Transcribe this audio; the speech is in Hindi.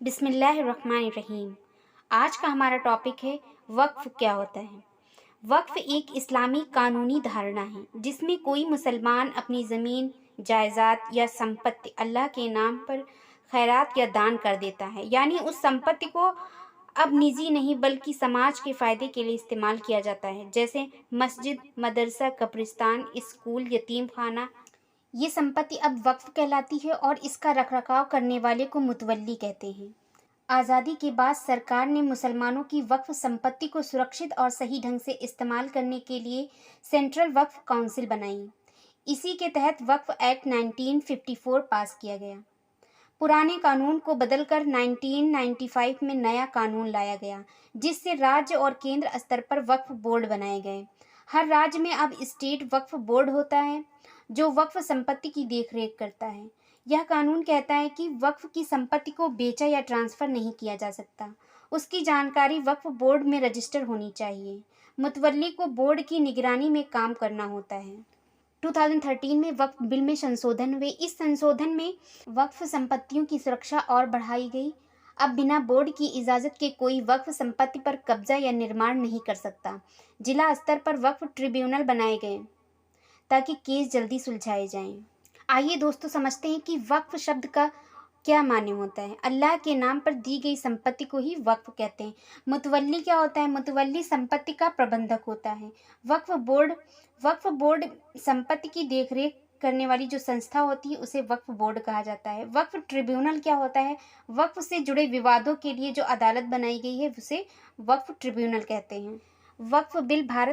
बिस्मिल्लाहिर्रहमानिर्रहीम। आज का हमारा टॉपिक है वक्फ क्या होता है। वक्फ एक इस्लामी कानूनी धारणा है जिसमें कोई मुसलमान अपनी ज़मीन, जायदाद या संपत्ति अल्लाह के नाम पर खैरात या दान कर देता है। यानी उस संपत्ति को अब निजी नहीं बल्कि समाज के फ़ायदे के लिए इस्तेमाल किया जाता है, जैसे मस्जिद, मदरसा, कब्रिस्तान, स्कूल, यतीम खाना। ये संपत्ति अब वक्फ कहलाती है और इसका रखरखाव करने वाले को मुतवल्ली कहते हैं। आज़ादी के बाद सरकार ने मुसलमानों की वक्फ संपत्ति को सुरक्षित और सही ढंग से इस्तेमाल करने के लिए सेंट्रल वक्फ काउंसिल बनाई। इसी के तहत वक्फ एक्ट 1954 पास किया गया। पुराने कानून को बदलकर 1995 में नया कानून लाया गया, जिससे राज्य और केंद्र स्तर पर वक्फ बोर्ड बनाए गए। हर राज्य में अब स्टेट वक्फ बोर्ड होता है जो वक्फ संपत्ति की देखरेख करता है। यह कानून कहता है कि वक्फ की संपत्ति को बेचा या ट्रांसफ़र नहीं किया जा सकता। उसकी जानकारी वक्फ बोर्ड में रजिस्टर होनी चाहिए। मुतवल्ली को बोर्ड की निगरानी में काम करना होता है। 2013 में वक्फ बिल में संशोधन हुए। इस संशोधन में वक्फ संपत्तियों की सुरक्षा और बढ़ाई गई। अब बिना बोर्ड की इजाज़त के कोई वक्फ संपत्ति पर कब्जा या निर्माण नहीं कर सकता। जिला स्तर पर वक्फ ट्रिब्यूनल बनाए गए ताकि केस जल्दी सुलझाए जाएं। आइए दोस्तों समझते हैं कि वक्फ शब्द का क्या माने होता है। अल्लाह के नाम पर दी गई संपत्ति को ही वक्फ कहते हैं। मुतवल्ली क्या होता है? मुतवल्ली संपत्ति का प्रबंधक होता है। वक्फ बोर्ड संपत्ति की देखरेख करने वाली जो संस्था होती है उसे वक्फ बोर्ड कहा जाता है। वक्फ ट्रिब्यूनल क्या होता है? वक्फ से जुड़े विवादों के लिए जो अदालत बनाई गई है उसे वक्फ ट्रिब्यूनल कहते हैं। वक्फ बिल भारत